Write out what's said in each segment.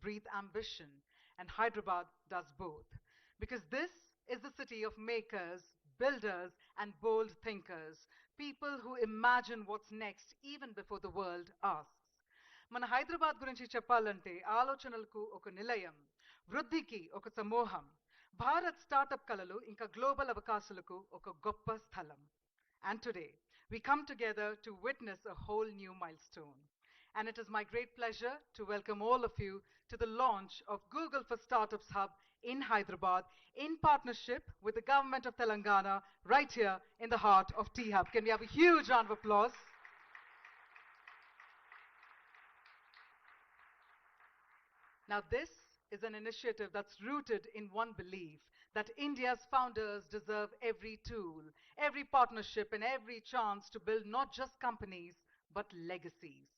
breathe ambition, and Hyderabad does both. Because this is the city of makers, builders, and bold thinkers, people who imagine what's next even before the world asks. మన హైదరాబాద్ గురించి చెప్పాలంటే ఆలోచనలకు ఒక నిలయం, వృద్ధికి ఒక సమూహం, భారత్ స్టార్టప్ కలలు ఇంకా గ్లోబల్ అవకాశాలకు ఒక గొప్ప స్థలం. And today, we come together to witness a whole new milestone. And it is my great pleasure to welcome all of you to the launch of Google for Startups Hub in Hyderabad in partnership with the government of Telangana right here in the heart of T-Hub. Can we have a huge round of applause? Now this is an initiative that's rooted in one belief, that India's founders deserve every tool, every partnership, and every chance to build not just companies, but legacies.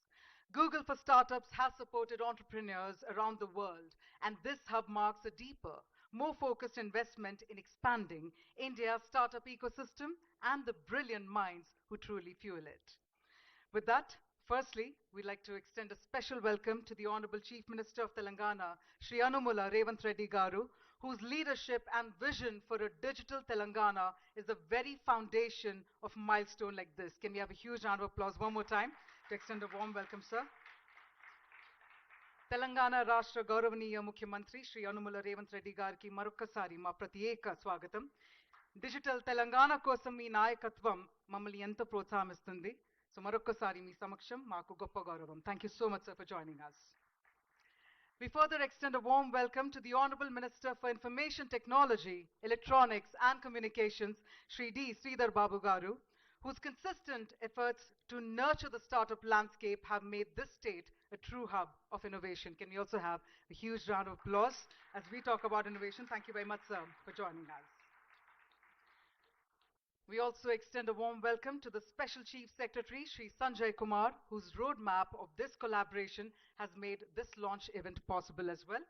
Google for Startups has supported entrepreneurs around the world, and this hub marks a deeper, more focused investment in expanding India's startup ecosystem and the brilliant minds who truly fuel it. With that, firstly, we'd like to extend a special welcome to the Honorable Chief Minister of Telangana, Shri Anumula Revanth Reddy Garu, whose leadership and vision for a digital Telangana is the very foundation of a milestone like this. Can we have a huge round of applause one more time to extend a warm welcome, sir? Telangana రాష్ట్ర గౌరవనీయ ముఖ్యమంత్రి శ్రీ అనుముల రేవంత్ రెడ్డి గారికి మరొక్కసారి మా ప్రత్యేక స్వాగతం. Digital Telangana కోసం మీ నాయకత్వం మమ్మల్ని ఎంతో ప్రోత్సాహిస్తుంది. సో మరొక్కసారి మీ సమక్షం మాకు గొప్ప గౌరవం. Thank you so much, sir, for joining us. We further extend a warm welcome to the Honorable Minister for Information Technology, Electronics and Communications, Shri D. Sridhar Babu Garu, whose consistent efforts to nurture the startup landscape have made this state a true hub of innovation. Can we also have a huge round of applause as we talk about innovation? Thank you very much, sir, for joining us. We also extend a warm welcome to the Special Chief Secretary, Shri Sanjay Kumar, whose roadmap of this collaboration has made this launch event possible as well.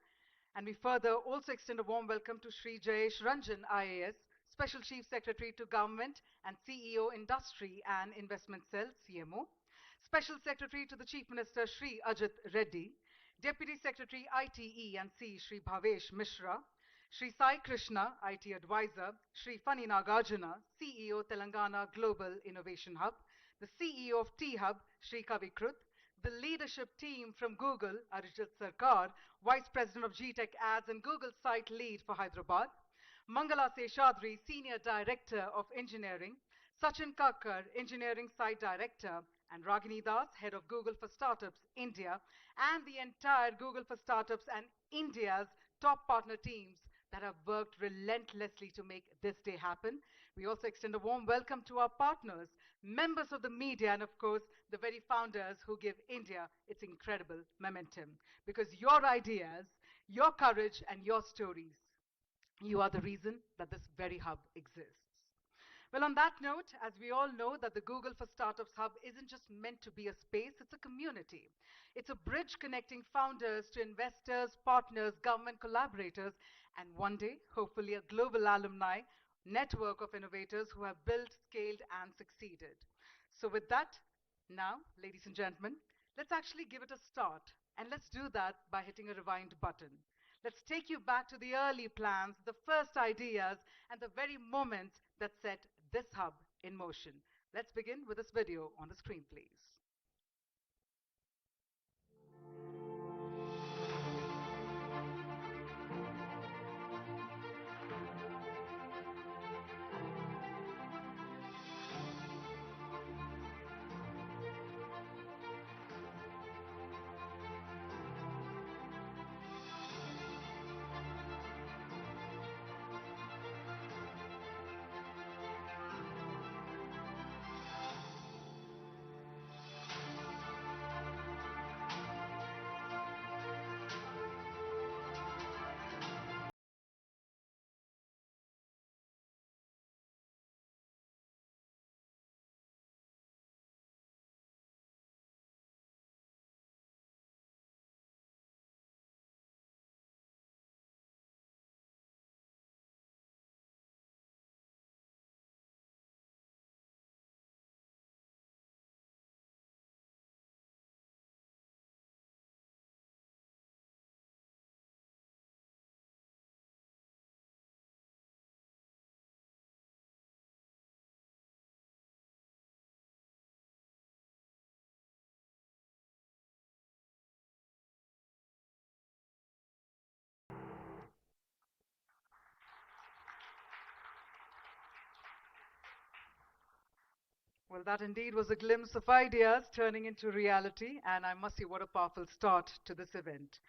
And we further also extend a warm welcome to Shri Jayesh Ranjan, IAS, Special Chief Secretary to Government and CEO Industry and Investment Cell, CMO. Special Secretary to the Chief Minister, Shri Ajit Reddy. Deputy Secretary, ITE and C, Shri Bhavesh Mishra. Shri Sai Krishna, IT Advisor, Shri Fani Nagarjuna, CEO Telangana Global Innovation Hub, the CEO of T-Hub, Shri Kavi Krut, the leadership team from Google, Arijit Sarkar, Vice President of GTech Ads and Google Site Lead for Hyderabad, Mangala Seshadri, Senior Director of Engineering, Sachin Kakkar, Engineering Site Director, and Ragini Das, Head of Google for Startups India, and the entire Google for Startups and India's top partner teams that have worked relentlessly to make this day happen. We also extend a warm welcome to our partners, members of the media, and of course, the very founders who give India its incredible momentum. Because your ideas, your courage, and your stories, you are the reason that this very hub exists. Well, on that note, as we all know that the Google for Startups Hub isn't just meant to be a space, it's a community. It's a bridge connecting founders to investors, partners, government collaborators, and one day, hopefully, a global alumni network of innovators who have built, scaled, and succeeded. So with that, now, ladies and gentlemen, let's actually give it a start. And let's do that by hitting a rewind button. Let's take you back to the early plans, the first ideas, and the very moments that set this hub in motion. Let's begin with this video on the screen, please. Well, that indeed was a glimpse of ideas turning into reality, and I must say, what a powerful start to this event.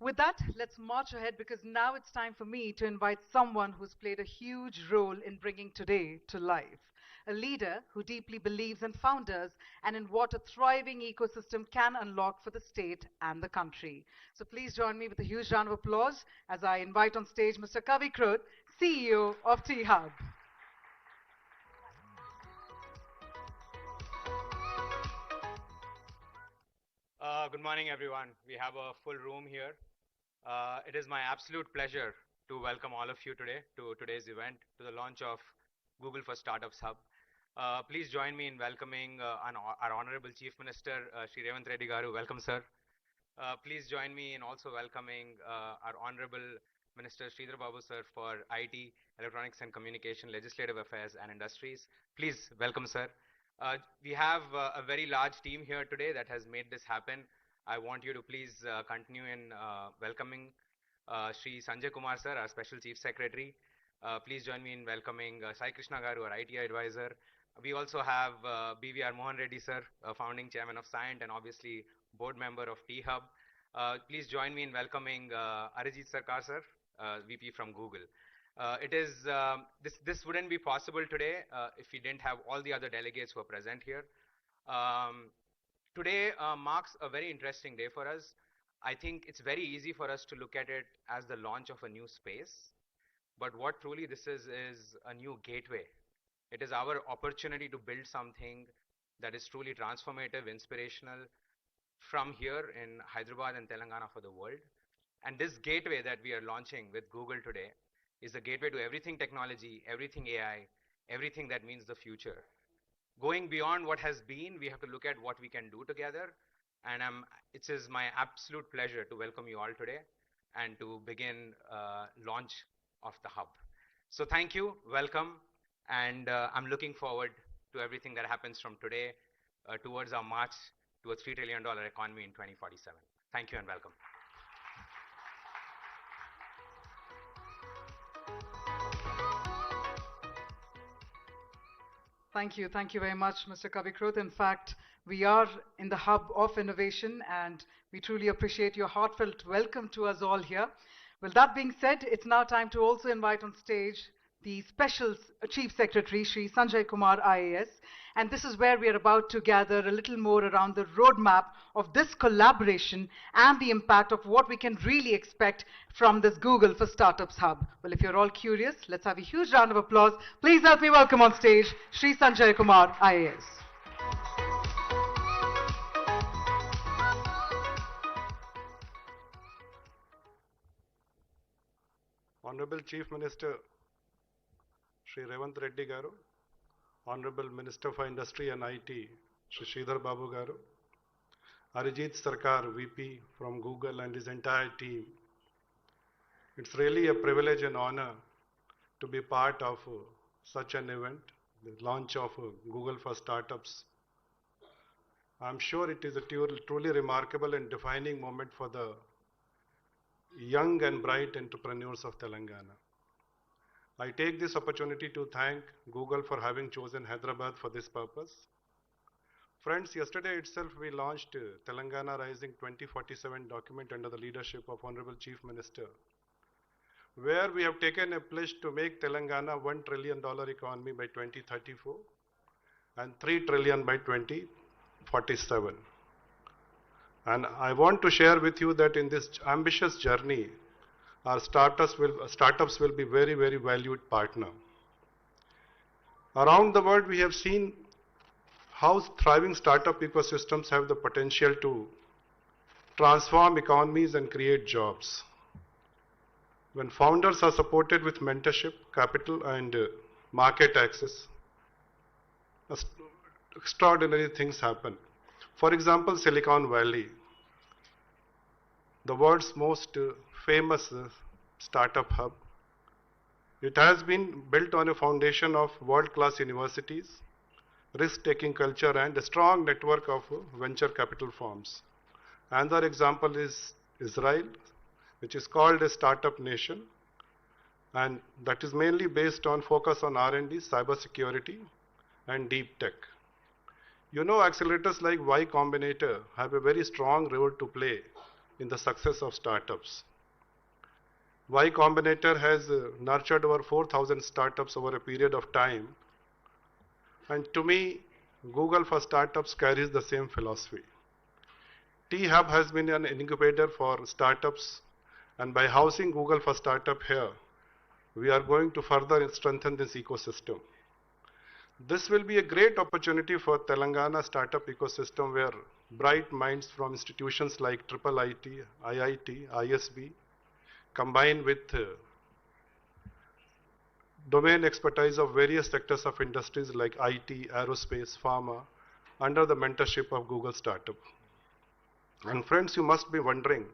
With that, let's march ahead because now it's time for me to invite someone who's played a huge role in bringing today to life. A leader who deeply believes in founders and in what a thriving ecosystem can unlock for the state and the country. So please join me with a huge round of applause as I invite on stage Mr. Kavi Kroth, CEO of T-Hub. Good morning, everyone. We have a full room here. It is my absolute pleasure to welcome all of you today to today's event, to the launch of Google for Startups Hub. Please join me in welcoming our Honorable Chief Minister, Shri Revanth Reddy Garu. Welcome, sir. Please join me in also welcoming our Honorable Minister Sridhar Babu, sir, for IT, Electronics and Communication, Legislative Affairs and Industries. Please welcome, sir. We have a very large team here today that has made this happen. I want you to please continue in welcoming Sri Sanjay Kumar, sir, our Special Chief Secretary. Please join me in welcoming Sai Krishna Garu, our IT advisor. We also have BVR Mohan Reddy, sir, founding chairman of Scient and obviously board member of T-Hub. Please join me in welcoming Arijit Sarkar, sir, VP from Google. This wouldn't be possible today if we didn't have all the other delegates who are present here. Today marks a very interesting day for us. I think it's very easy for us to look at it as the launch of a new space. But what truly this is a new gateway. It is our opportunity to build something that is truly transformative, inspirational from here in Hyderabad and Telangana for the world. And this gateway that we are launching with Google today is the gateway to everything technology, everything AI, everything that means the future. Going beyond what has been, we have to look at what we can do together. And it is my absolute pleasure to welcome you all today and to begin launch of the hub. So thank you, welcome, and I'm looking forward to everything that happens from today towards our march to a $3 trillion economy in 2047. Thank you and welcome. Thank you very much, Mr. Kavi Kroth. In fact, we are in the hub of innovation and we truly appreciate your heartfelt welcome to us all here. Well, that being said, it's now time to also invite on stage the Special Chief Secretary, Sri Sanjay Kumar IAS. And this is where we are about to gather a little more around the roadmap of this collaboration and the impact of what we can really expect from this Google for Startups Hub. Well, if you're all curious, let's have a huge round of applause. Please help me welcome on stage Sri Sanjay Kumar IAS. Honorable Chief Minister Shri Revanth Reddy Garu, Honorable Minister for Industry and IT Shri Sridhar Babu Garu, Arijit Sarkar VP from Google and his entire team. It's really a privilege and honor to be part of such an event, the launch of Google for Startups. I'm sure it is a truly remarkable and defining moment for the young and bright entrepreneurs of Telangana. I take this opportunity to thank Google for having chosen Hyderabad for this purpose. Friends, yesterday itself we launched Telangana Rising 2047 document under the leadership of Honorable Chief Minister, where we have taken a pledge to make Telangana $1 trillion economy by 2034 and $3 trillion by 2047. And I want to share with you that in this ambitious journey, our startups will be very, very valued partner. Around the world, we have seen how thriving startup ecosystems have the potential to transform economies and create jobs. When founders are supported with mentorship, capital, and market access, extraordinary things happen. For example, Silicon Valley, the world's most famous startup hub. It has been built on a foundation of world-class universities, risk-taking culture, and a strong network of venture capital firms. Another example is Israel, which is called a startup nation, and that is mainly based on focus on R&D, cybersecurity, and deep tech. You know, accelerators like Y Combinator have a very strong role to play in the success of startups. Y Combinator has nurtured over 4,000 startups over a period of time. And to me, Google for Startups carries the same philosophy. T-Hub has been an incubator for startups, and by housing Google for Startup here, we are going to further strengthen this ecosystem. This will be a great opportunity for Telangana startup ecosystem where bright minds from institutions like IIIT, IIT, ISB, combined with domain expertise of various sectors of industries like IT, aerospace, pharma, under the mentorship of Google Startup. And friends, you must be wondering,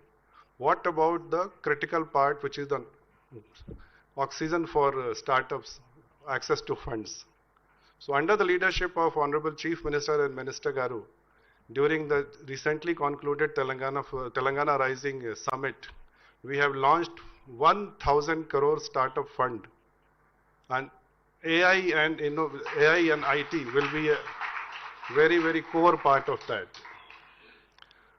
what about the critical part, which is the oxygen for startups, access to funds? So under the leadership of Honorable Chief Minister and Minister Garu, during the recently concluded Telangana Rising Summit, we have launched 1,000 crore startup fund, and AI and IT will be a very, very core part of that.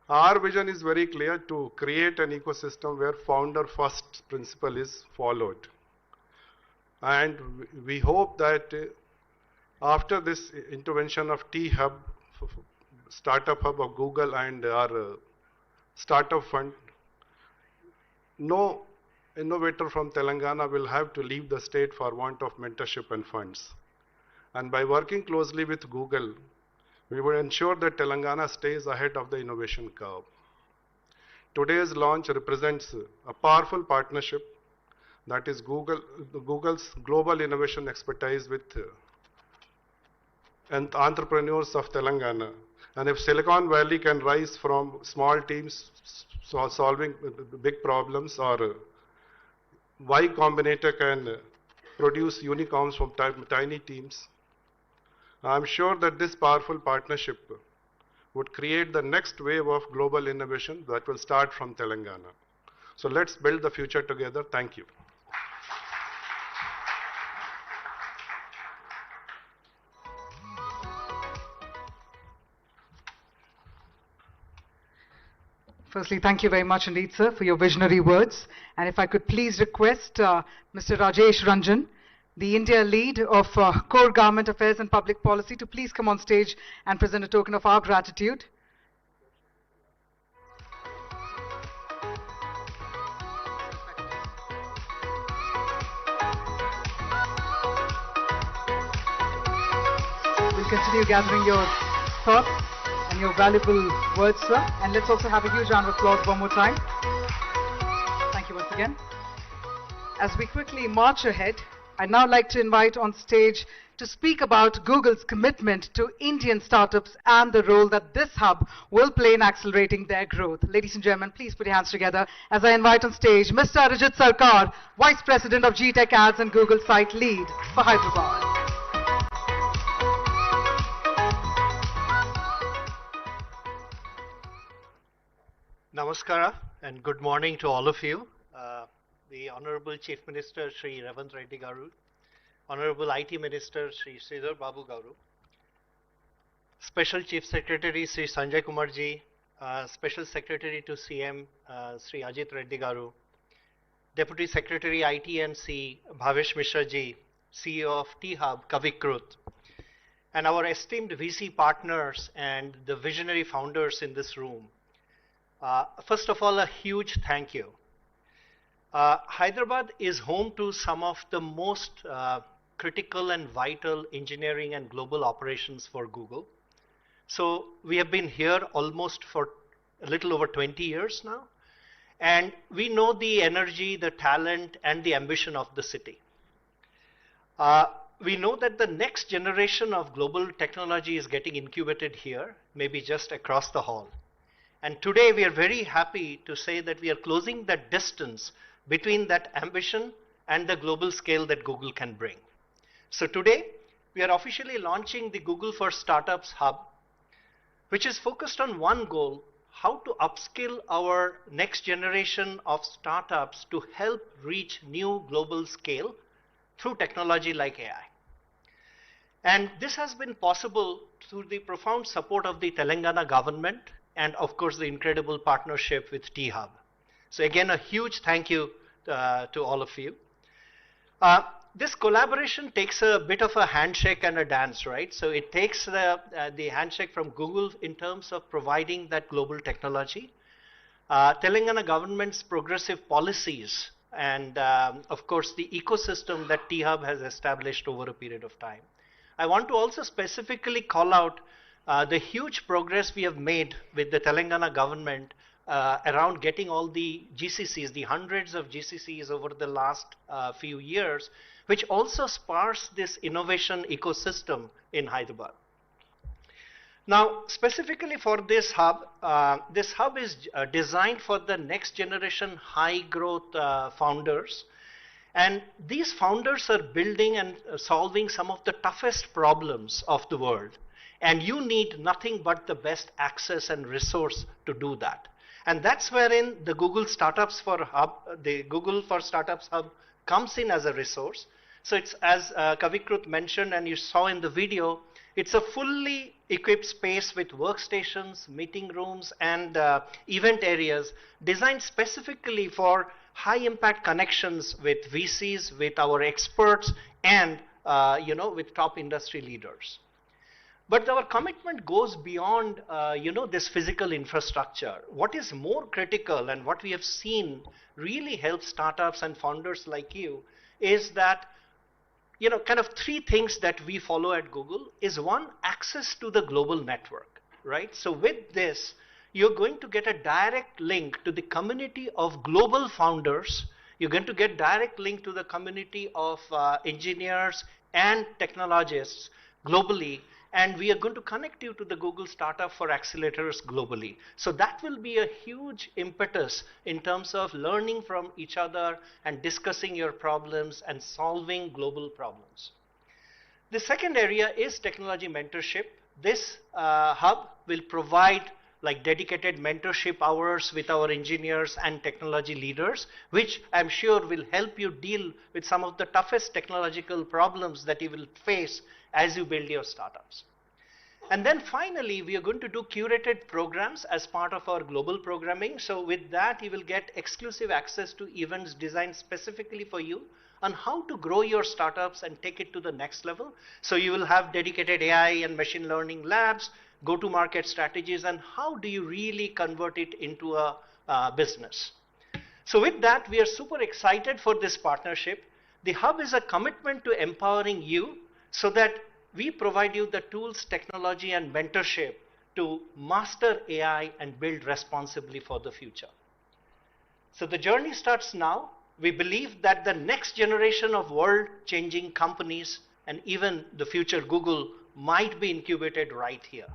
Our vision is very clear: to create an ecosystem where founder first principle is followed. And we hope that after this intervention of T-Hub, Startup Hub of Google, and our Startup Fund, no innovator from Telangana will have to leave the state for want of mentorship and funds. And by working closely with Google, we will ensure that Telangana stays ahead of the innovation curve. Today's launch represents a powerful partnership, that is Google's global innovation expertise with entrepreneurs of Telangana. And if Silicon Valley can rise from small teams solving big problems, or Y Combinator can produce unicorns from tiny teams, I'm sure that this powerful partnership would create the next wave of global innovation that will start from Telangana. So let's build the future together. Thank you. Firstly, thank you very much indeed, sir, for your visionary words. And if I could please request Mr. Rajesh Ranjan, the India lead of Core Government Affairs and Public Policy, to please come on stage and present a token of our gratitude. We'll continue gathering your thoughts and your valuable words, sir. And let's also have a huge round of applause one more time. Thank you once again. As we quickly march ahead, I'd now like to invite on stage to speak about Google's commitment to Indian startups and the role that this hub will play in accelerating their growth. Ladies and gentlemen, please put your hands together as I invite on stage Mr. Arijit Sarkar, Vice President of GTech Ads and Google Site Lead for Hyderabad. Namaskara and good morning to all of you. The Honorable Chief Minister Shri Revanth Reddy Garu, Honorable IT Minister Shri Sridhar Babu Garu, Special Chief Secretary Shri Sanjay Kumar ji, Special Secretary to CM Shri Ajit Reddy Garu, Deputy Secretary IT&C Bhavesh Mishra ji, CEO of T-Hub Kavikrut, and our esteemed VC partners and the visionary founders in this room. First of all, a huge thank you. Hyderabad is home to some of the most critical and vital engineering and global operations for Google. So we have been here almost for a little over 20 years now, and we know the energy, the talent, and the ambition of the city. We know that the next generation of global technology is getting incubated here, maybe just across the hall. And today we are very happy to say that we are closing that distance between that ambition and the global scale that Google can bring. So today we are officially launching the Google for Startups Hub, which is focused on one goal: how to upskill our next generation of startups to help reach new global scale through technology like AI. And this has been possible through the profound support of the Telangana government and of course the incredible partnership with T-Hub. So again, a huge thank you to all of you. This collaboration takes a bit of a handshake and a dance, right? So it takes the handshake from Google in terms of providing that global technology. Telangana government's progressive policies and of course the ecosystem that T-Hub has established over a period of time. I want to also specifically call out the huge progress we have made with the Telangana government around getting all the GCCs, the hundreds of GCCs over the last few years, which also spars this innovation ecosystem in Hyderabad. Now, specifically for this hub is designed for the next generation high growth founders. And these founders are building and solving some of the toughest problems of the world. And you need nothing but the best access and resource to do that. And that's wherein the Google Startups for Hub, the Google for Startups Hub comes in as a resource. So it's as Kavikrut mentioned and you saw in the video, it's a fully equipped space with workstations, meeting rooms, and event areas designed specifically for high impact connections with VCs, with our experts, and with top industry leaders. But our commitment goes beyond this physical infrastructure. What is more critical and what we have seen really helps startups and founders like you is that kind of three things that we follow at Google is one, access to the global network, right? So with this, you're going to get a direct link to the community of global founders. You're going to get direct link to the community of engineers and technologists globally. And we are going to connect you to the Google Startup for Accelerators globally. So that will be a huge impetus in terms of learning from each other and discussing your problems and solving global problems. The second area is technology mentorship. This hub will provide like dedicated mentorship hours with our engineers and technology leaders, which I'm sure will help you deal with some of the toughest technological problems that you will face as you build your startups. And then finally, we are going to do curated programs as part of our global programming. So with that, you will get exclusive access to events designed specifically for you on how to grow your startups and take it to the next level. So you will have dedicated AI and machine learning labs, go-to-market strategies, and how do you really convert it into a business. So with that, we are super excited for this partnership. The hub is a commitment to empowering you so that we provide you the tools, technology, and mentorship to master AI and build responsibly for the future. So the journey starts now. We believe that the next generation of world-changing companies and even the future Google might be incubated right here.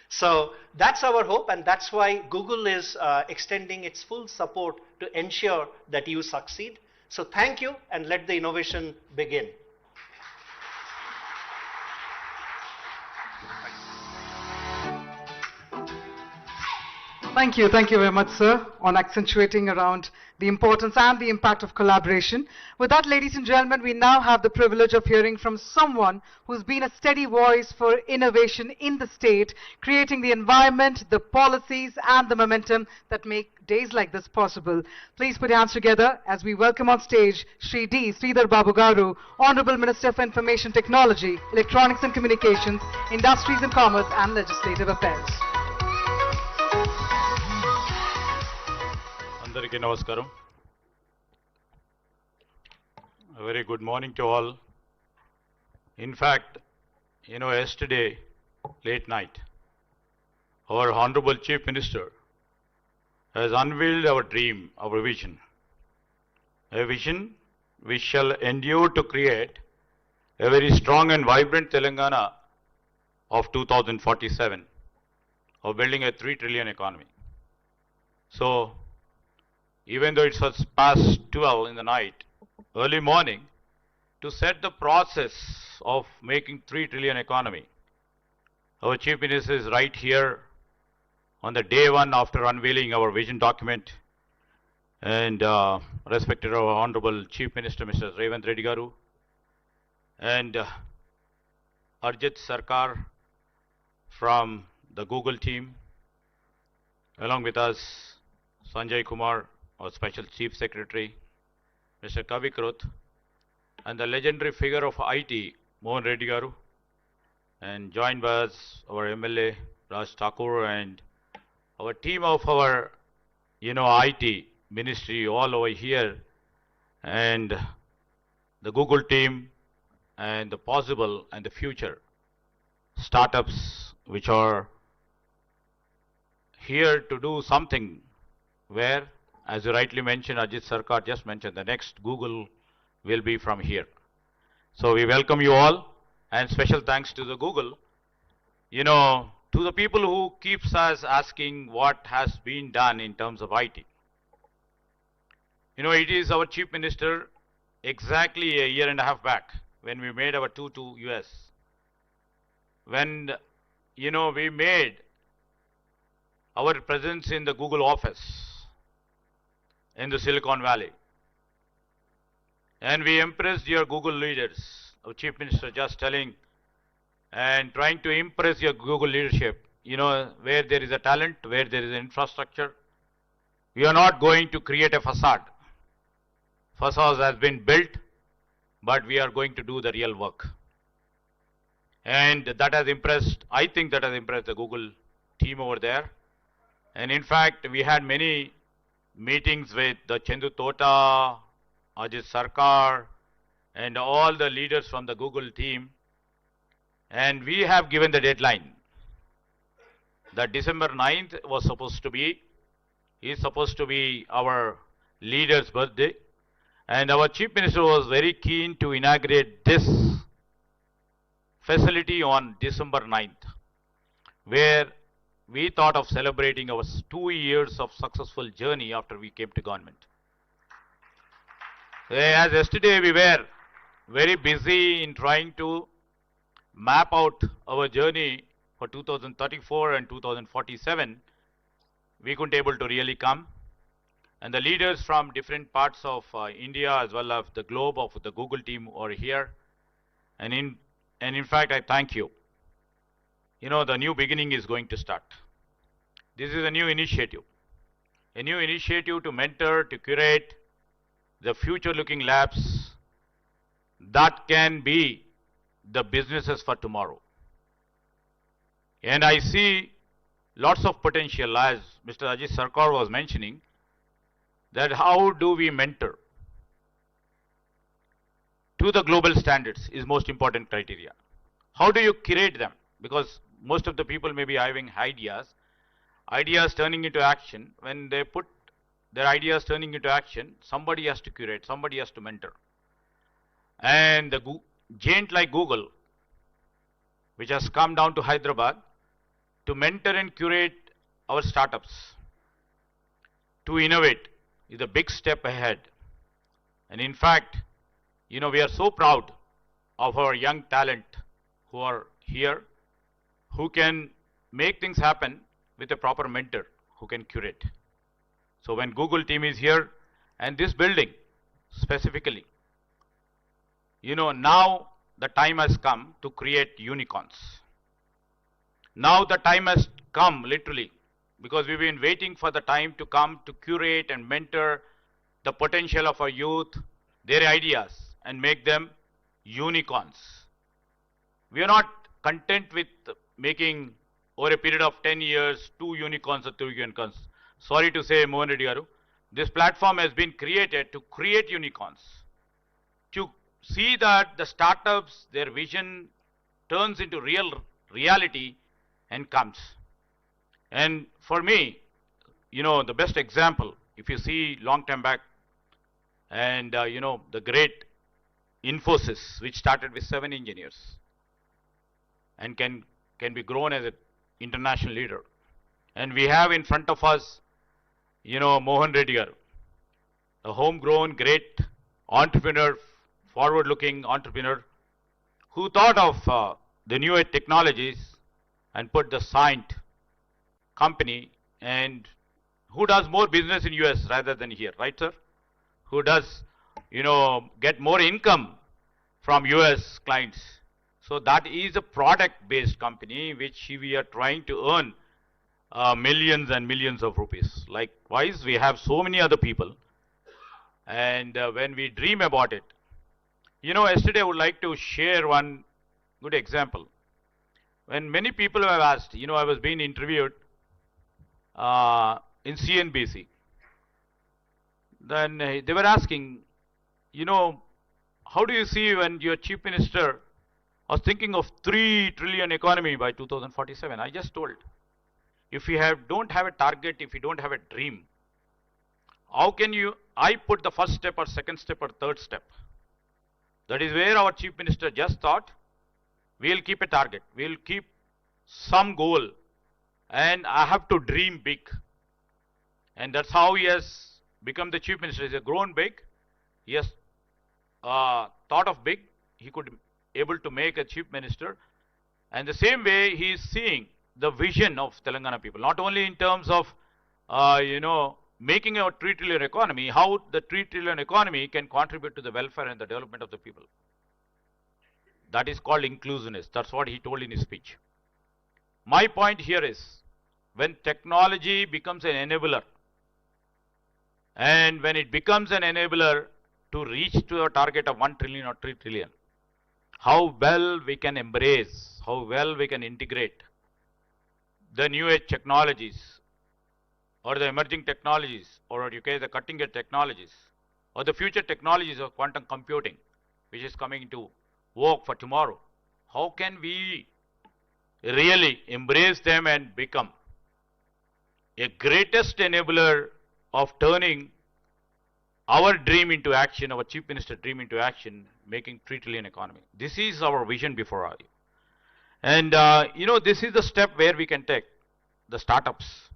So that's our hope, and that's why Google is extending its full support to ensure that you succeed. So thank you, and let the innovation begin. Thank you very much, sir, on accentuating around the importance and the impact of collaboration. With that, ladies and gentlemen, we now have the privilege of hearing from someone who's been a steady voice for innovation in the state, creating the environment, the policies, and the momentum that make days like this possible. Please put your hands together as we welcome on stage Shri D. Sridhar Babu Garu, Honorable Minister for Information Technology, Electronics and Communications, Industries and Commerce, and Legislative Affairs. అందరికీ నమస్కారం. A very good morning to all. In fact, yesterday, late night, our Honorable Chief Minister has unveiled our dream, our vision. A vision which shall endure to create a very strong and vibrant Telangana of 2047, of building a 3 trillion economy. So, even though it's past 12 in the night, early morning, to set the process of making 3 trillion economy, our Chief Minister is right here on the day one after unveiling our vision document, and respected our Honorable Chief Minister, Mr. Revanth Reddy Garu, and Arjit Sarkar from the Google team, along with us, Sanjay Kumar, our Special Chief Secretary, Mr. Kavi Kruth, and the legendary figure of IT, Mohan Reddy Garu, and joined by us, our MLA, Raj Thakur, and our team of our, IT ministry all over here, and the Google team, and the possible and the future startups which are here to do something where, as you rightly mentioned, Ajit Sarkar just mentioned, the next Google will be from here. So we welcome you all, and special thanks to the Google, to the people who keeps us asking what has been done in terms of IT. It is our Chief Minister exactly a year and a half back when we made our tour to US. When, we made our presence in the Google office in the Silicon Valley. And we impressed your Google leaders, our Chief Minister just telling and trying to impress your Google leadership, where there is a talent, where there is an infrastructure. We are not going to create a facade. Facade has been built, but we are going to do the real work. And that has impressed, I think that has impressed the Google team over there. And in fact, we had many meetings with the Chendu Tota, Ajit Sarkar, and all the leaders from the Google team. And we have given the deadline that December 9th is supposed to be our leader's birthday. And our Chief Minister was very keen to inaugurate this facility on December 9th, where we thought of celebrating our 2 years of successful journey after we came to government. As yesterday we were very busy in trying to map out our journey for 2034 and 2047, we couldn't able to really come. And the leaders from different parts of India as well as the globe of the Google team are here. And in fact, I thank you. The new beginning is going to start. This is a new initiative to mentor, to curate the future-looking labs that can be the businesses for tomorrow. And I see lots of potential, as Mr. Ajit Sarkar was mentioning, that how do we mentor to the global standards is most important criteria. How do you curate them? Because most of the people may be having ideas turning into action. When they put their ideas turning into action, somebody has to curate, somebody has to mentor. And the giant like Google, which has come down to Hyderabad to mentor and curate our startups, to innovate, is a big step ahead. And in fact, we are so proud of our young talent who are here, who can make things happen with a proper mentor, who can curate. So when Google team is here, and this building specifically, now the time has come to create unicorns. Now the time has come, literally, because we've been waiting for the time to come to curate and mentor the potential of our youth, their ideas, and make them unicorns. We are not content with making, over a period of 10 years, 2 unicorns or 3 unicorns. Sorry to say, Mohan Reddy Garu, this platform has been created to create unicorns, to see that the startups, their vision turns into reality and comes. And for me, the best example, if you see long time back, and the great Infosys, which started with 7 engineers and can be grown as an international leader. And we have in front of us, Mohan Reddy Garu, a homegrown great entrepreneur, forward-looking entrepreneur, who thought of the new technologies and put the Scient company, and who does more business in US rather than here, right, sir? Who does, get more income from US clients. So that is a product-based company which we are trying to earn millions and millions of rupees. Likewise, we have so many other people. And when we dream about it, yesterday I would like to share one good example. When many people have asked, I was being interviewed in CNBC. Then they were asking, how do you see when your chief minister was thinking of 3 trillion economy by 2047? I just told, if you don't have a target, if you don't have a dream, how can I put the first step or second step or third step? That is where our chief minister just thought, we'll keep a target, we'll keep some goal, and I have to dream big. And that's how he has become the chief minister. He has grown big, he has thought of big, he could able to make a chief minister. And the same way he is seeing the vision of Telangana people, not only in terms of, making a 3 trillion economy, how the 3 trillion economy can contribute to the welfare and the development of the people. That is called inclusiveness. That's what he told in his speech. My point here is, when technology becomes an enabler, and when it becomes an enabler to reach to a target of 1 trillion or 3 trillion, how well we can embrace, how well we can integrate the new age technologies, or the emerging technologies, or the cutting edge technologies, or the future technologies of quantum computing, which is coming into work for tomorrow. How can we really embrace them and become a greatest enabler of turning our dream into action, our chief minister dream into action, making 3 trillion economy? This is our vision before our. And this is the step where we can take the startups.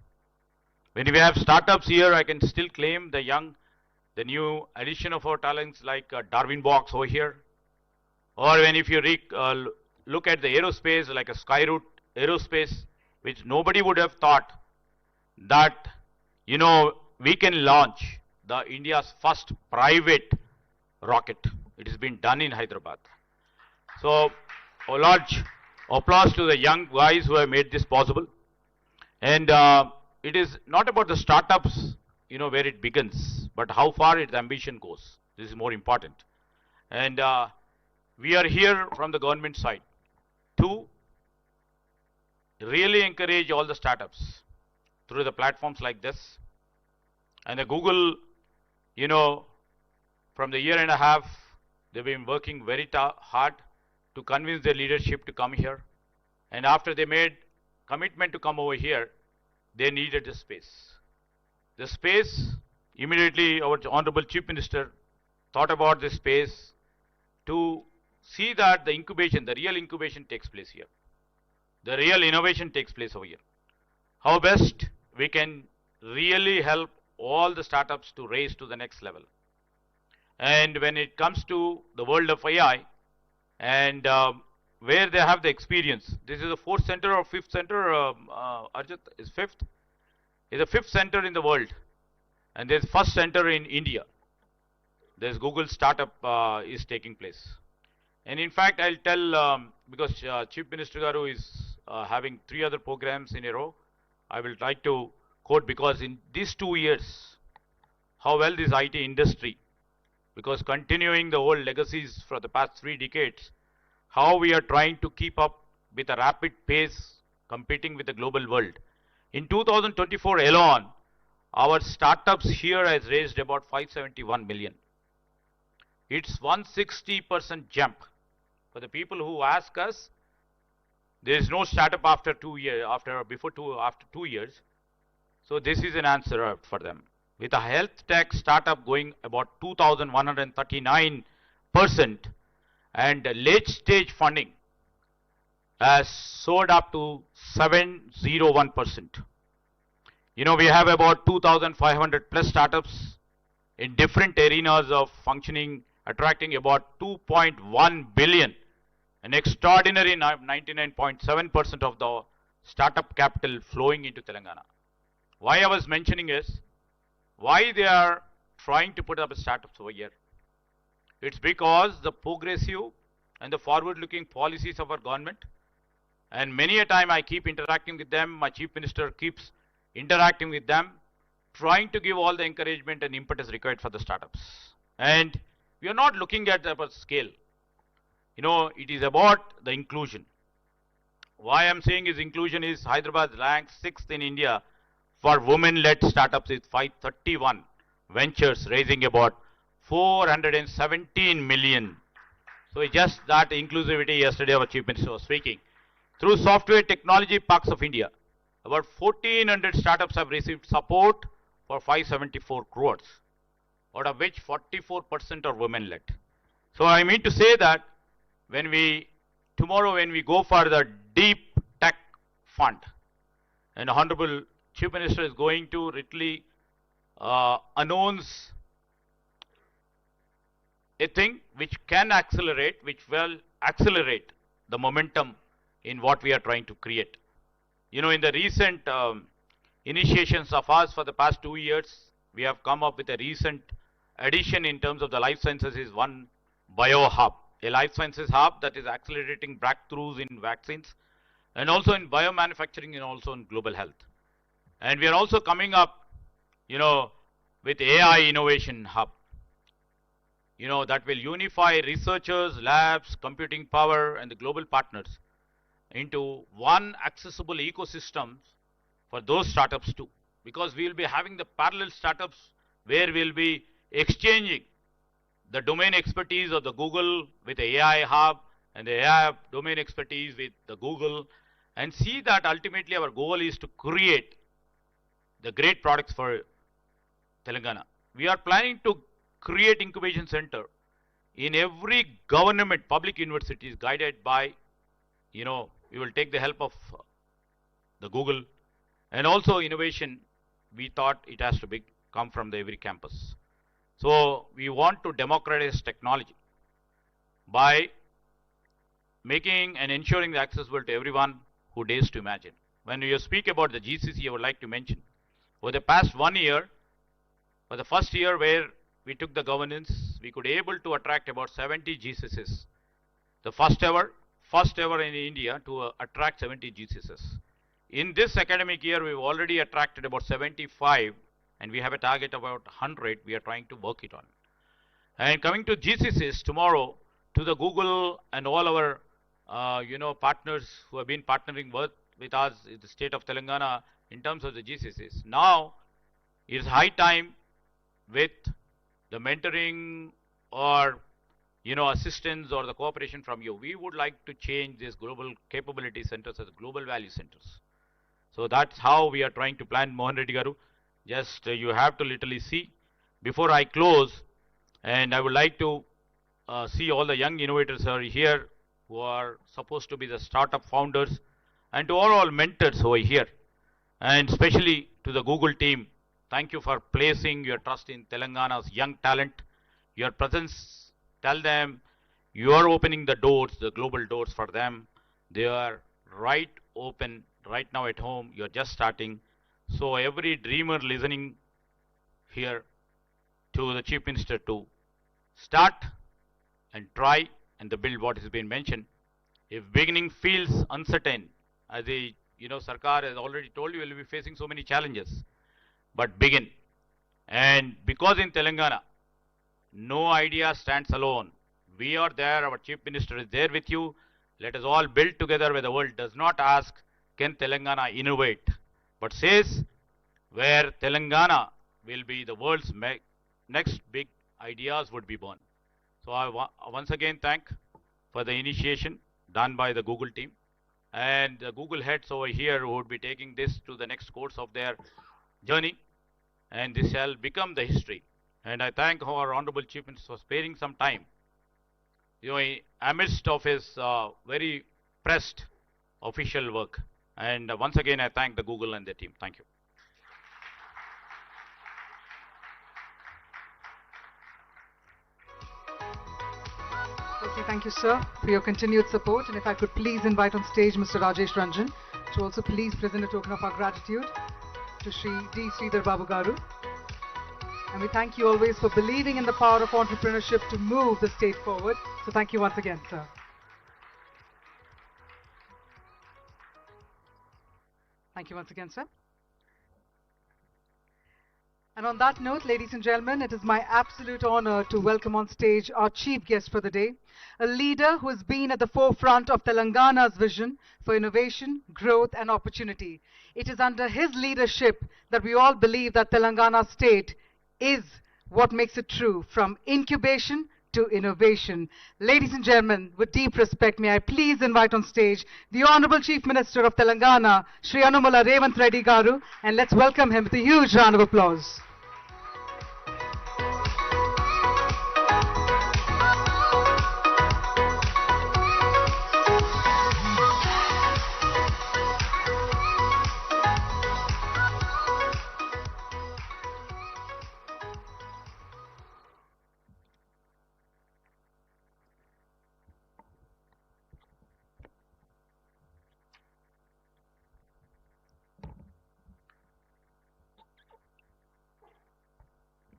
When we have startups here, I can still claim the new addition of our talents like Darwin Box over here. Or when if you look at the aerospace, like a Skyroot Aerospace, which nobody would have thought that, we can launch the India's first private rocket. It has been done in Hyderabad. So a large applause to the young guys who have made this possible. And it is not about the startups, where it begins, but how far its ambition goes. This is more important. And we are here from the government side to really encourage all the startups through the platforms like this. And the Google, from the year and a half, they've been working very hard to convince their leadership to come here. And after they made commitment to come over here, they needed the space. The space, immediately our Honorable Chief Minister thought about this space to see that the incubation, the real incubation takes place here. The real innovation takes place over here. How best we can really help all the startups to raise to the next level. And when it comes to the world of AI, and where they have the experience, this is the 4th center or 5th center, Arjit is 5th. It's the 5th center in the world. And there's 1st center in India. There's Google startup is taking place. And in fact, I'll tell, because Chief Minister Garu is having 3 other programs in a row, I will try to quote, because in these 2 years, how well this IT industry, because continuing the old legacies for the past 3 decades, how we are trying to keep up with a rapid pace competing with the global world. In 2024 alone, our startups here has raised about 571 million. It's 160% jump. For the people who ask us, there is no startup after 2 years, after 2 years. So this is an answer for them. With a health tech startup going about 2,139%, and late stage funding has soared up to 701%. We have about 2,500 plus startups in different arenas of functioning, attracting about 2.1 billion, an extraordinary 99.7% of the startup capital flowing into Telangana. Why I was mentioning is, why they are trying to put up startups over here. It's because the progressive and the forward-looking policies of our government. And many a time I keep interacting with them, my Chief Minister keeps interacting with them, trying to give all the encouragement and impetus required for the startups. And we are not looking at our scale. It is about the inclusion. Why I'm saying is inclusion is Hyderabad ranks 6th in India for women-led startups with 531 ventures raising about 417 million. So it's just that inclusivity. Yesterday our Chief Minister was speaking. Through Software Technology Parks of India, about 1400 startups have received support for 574 crores, out of which 44% are women-led. So I mean to say that tomorrow when we go for the Deep Tech Fund, and Honorable Chief Minister is going to literally announce a thing which can accelerate, which will accelerate the momentum in what we are trying to create. In the recent initiations of us for the past 2 years, we have come up with a recent addition in terms of the life sciences is one bio hub, a life sciences hub that is accelerating breakthroughs in vaccines and also in biomanufacturing and also in global health. And we are also coming up, with AI innovation hub, that will unify researchers, labs, computing power and the global partners into one accessible ecosystem for those startups too. Because we will be having the parallel startups where we will be exchanging the domain expertise of the Google with the AI hub and the AI domain expertise with the Google, and see that ultimately our goal is to create the great products for Telangana. We are planning to create incubation center in every government public universities guided by, we will take the help of the Google, and also innovation. We thought it has to come from every campus. So we want to democratize technology by making and ensuring the accessible to everyone who dares to imagine. When you speak about the GCC, I would like to mention, over the past 1 year, for the first year where we took the governance, we could able to attract about 70 GCCs. The first ever in India to attract 70 GCCs. In this academic year, we've already attracted about 75, and we have a target of about 100. We are trying to work it on. And coming to GCCs tomorrow, to the Google and all our partners who have been partnering with us in the state of Telangana in terms of the GCCs. Now it is high time, with the mentoring or assistance or the cooperation from you, we would like to change these global capability centers as global value centers. So that's how we are trying to plan. Mohan Reddy Garu, just you have to literally see. Before I close, and I would like to see all the young innovators who are here, who are supposed to be the startup founders, and to all mentors over here, and especially to the Google team. Thank you for placing your trust in Telangana's young talent. Your presence, tell them you are opening the doors, the global doors for them. They are right open right now at home. You are just starting. So every dreamer listening here to the Chief Minister to start and try and to build what has been mentioned. If beginning feels uncertain, as the Sarkar has already told you, will be facing so many challenges. But begin. And because in Telangana, no idea stands alone. We are there, our Chief Minister is there with you. Let us all build together where the world does not ask, can Telangana innovate? But says, where Telangana will be the world's next big ideas would be born. So I once again thank for the initiation done by the Google team. And the Google heads over here who would be taking this to the next course of their journey, and this shall become the history. And I thank our Honorable Chief Minister for sparing some time, amidst of his very pressed official work. And once again, I thank the Google and their team. Thank you. Okay, thank you, sir, for your continued support. And if I could please invite on stage Mr. Rajesh Ranjan to also please present a token of our gratitude to Shri D. Sridhar Babu Garu. And we thank you always for believing in the power of entrepreneurship to move the state forward. So thank you once again, sir. Thank you once again, sir. And on that note, ladies and gentlemen, it is my absolute honor to welcome on stage our chief guest for the day, a leader who has been at the forefront of Telangana's vision for innovation, growth and opportunity. It is under his leadership that we all believe that Telangana state is what makes it true, from incubation to innovation. Ladies and gentlemen, with deep respect, may I please invite on stage the Honorable Chief Minister of Telangana, Shri Anumala Revanth Reddy Garu, and let's welcome him with a huge round of applause.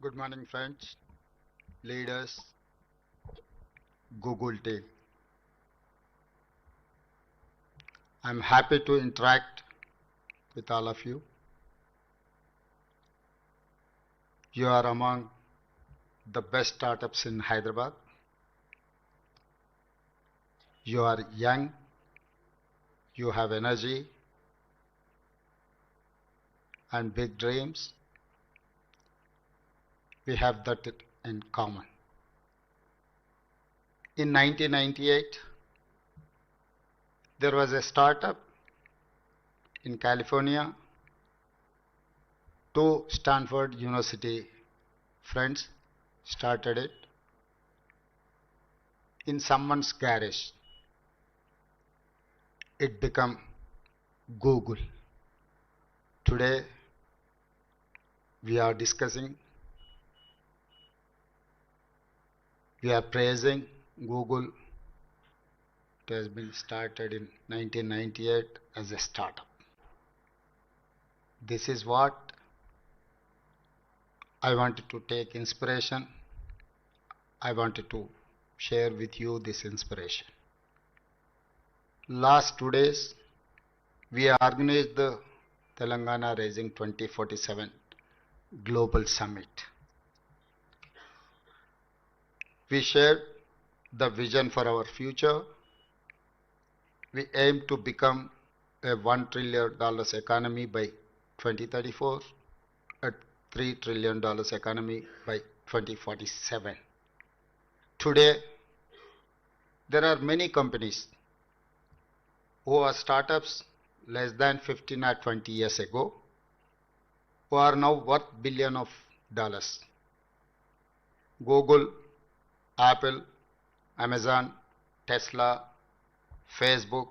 Good morning, friends, leaders, Google team. I'm happy to interact with all of you. You are among the best startups in Hyderabad. You are young, you have energy and big dreams. We have that in common. In 1998, there was a startup in California. Two Stanford University friends started it in someone's garage. It became Google. Today, we are discussing, we are praising Google. It has been started in 1998 as a startup. This is what I wanted to take inspiration. I wanted to share with you this inspiration. Last 2 days, we organized the Telangana Rising 2047 Global Summit. We shared the vision for our future. We aim to become a $1 trillion economy by 2034, a $3 trillion economy by 2047. Today, there are many companies who are startups less than 15 or 20 years ago, who are now worth billions of dollars. Google, Apple, Amazon, Tesla, Facebook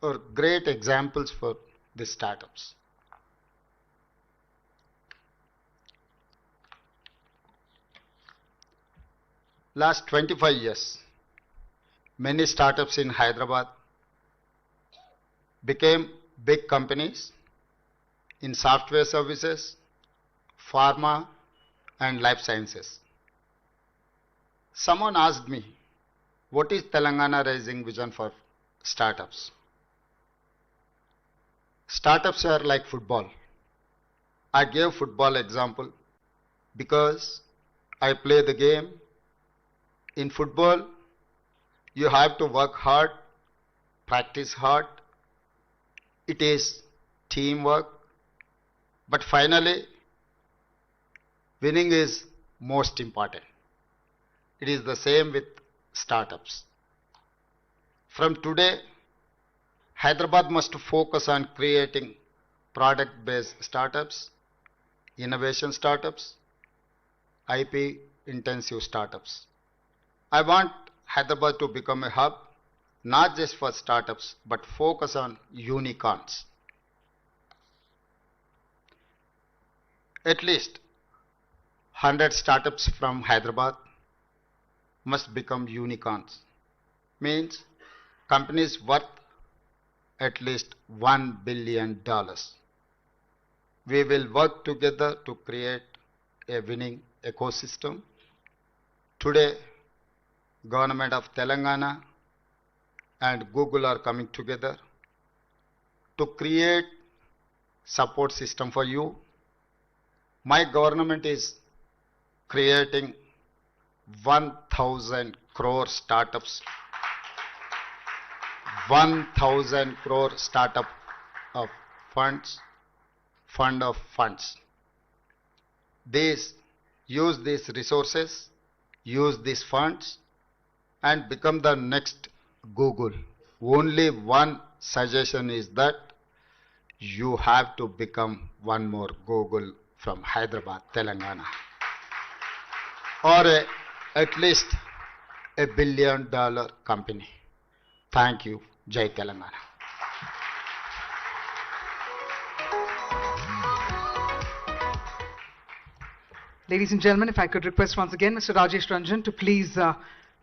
are great examples for these startups. Last 25 years, many startups in Hyderabad became big companies in software services, pharma, and life sciences. Someone asked me, what is Telangana Rising vision for startups? Startups are like football. I gave football example because I play the game. In football, you have to work hard, practice hard. It is teamwork. But finally, winning is most important. It is the same with startups. From today, Hyderabad must focus on creating product-based startups, innovation startups, IP-intensive startups. I want Hyderabad to become a hub, not just for startups, but focus on unicorns. At least 100 startups from Hyderabad must become unicorns. Means companies worth at least $1 billion. We will work together to create a winning ecosystem. Today, Government of Telangana and Google are coming together to create support system for you. My government is creating 1,000 crore startups, 1,000 crore startup of fund of funds. Use these resources, use these funds, and become the next Google. Only one suggestion is that you have to become one more Google from Hyderabad, Telangana, or at least $1 billion company. Thank you. Jai Telangana. Ladies and gentlemen, if I could request once again Mr. Rajesh Ranjan to please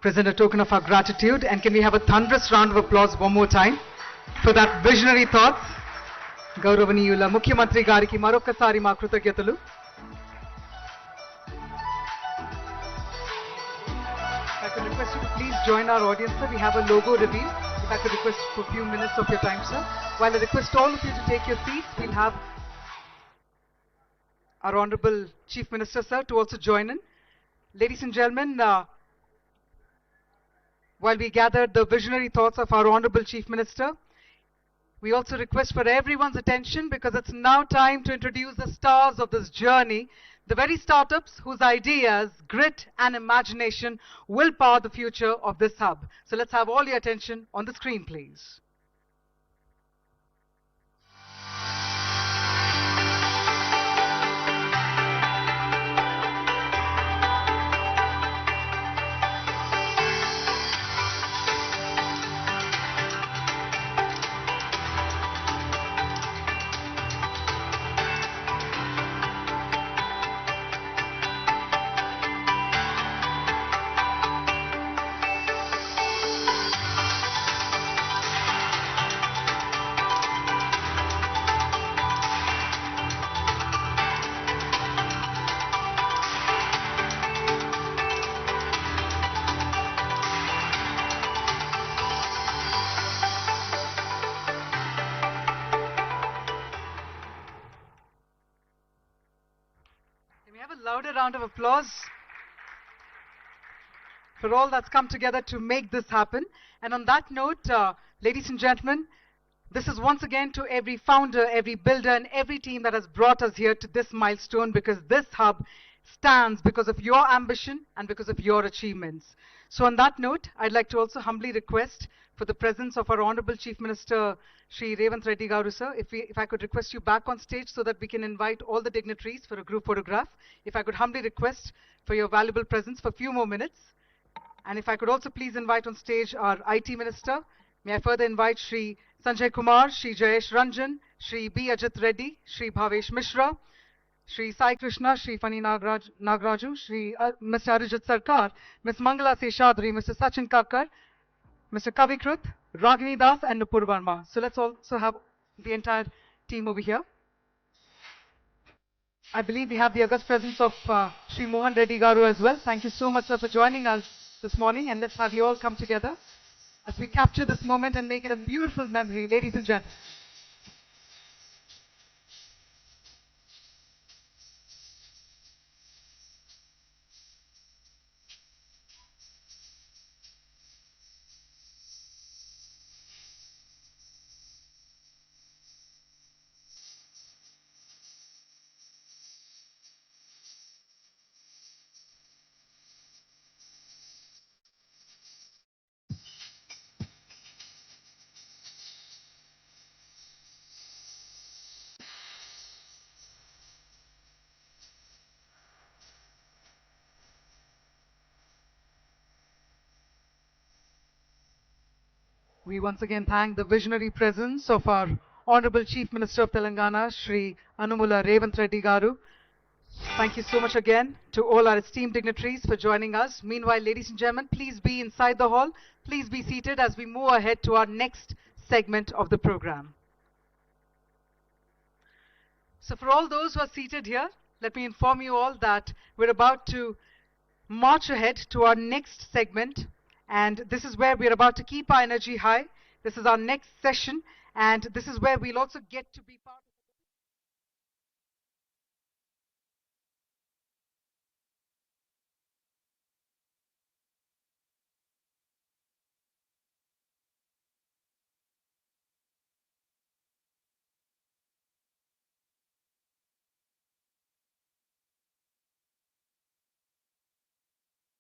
present a token of our gratitude, and can we have a thunderous round of applause one more time for that visionary thoughts. గౌరవనీయుల ముఖ్యమంత్రి గారికి మరొకసారి మా కృతజ్ఞతలు. If I could request you to please join our audience, sir. We have a logo reveal. If I could request for a few minutes of your time, sir. While I request all of you to take your seats, we'll have our Honorable Chief Minister, sir, to also join in. Ladies and gentlemen, while we gather the visionary thoughts of our Honorable Chief Minister, we also request for everyone's attention, because it's now time to introduce the stars of this journey, the very startups whose ideas, grit and imagination will power the future of this hub. So let's have all your attention on the screen, please. Louder round of applause for all that's come together to make this happen. And on that note, ladies and gentlemen, this is once again to every founder, every builder, and every team that has brought us here to this milestone, because this hub stands because of your ambition and because of your achievements. So on that note, I'd like to also humbly request for the presence of our Honorable Chief Minister, Shri Revanth Reddy Garu, sir, if I could request you back on stage so that we can invite all the dignitaries for a group photograph. If I could humbly request for your valuable presence for a few more minutes. And if I could also please invite on stage our IT Minister. May I further invite Shri Sanjay Kumar, Shri Jayesh Ranjan, Shri B. Ajit Reddy, Shri Bhavesh Mishra, Shri Sai Krishna, Shri Fani Nagraju, Shri Mr. Arijit Sarkar, Ms. Mangala Seshadri, Mr. Sachin Kakkar, Mr. Kavikrut, Ragini Das, and Nupur Verma. So let's also have the entire team over here. I believe we have the august presence of Shri Mohan Reddy Garu as well. Thank you so much, sir, for joining us this morning, and let's have you all come together as we capture this moment and make it a beautiful memory, ladies and gentlemen. We once again thank the visionary presence of our Honorable Chief Minister of Telangana, Shri Anumula Revanth Reddy Garu. Thank you so much again to all our esteemed dignitaries for joining us. Meanwhile, ladies and gentlemen, please be inside the hall. Please be seated as we move ahead to our next segment of the program. So for all those who are seated here, let me inform you all that we're about to march ahead to our next segment. And this is where we're about to keep our energy high. This is our next session, and this is where we'll also get to be part of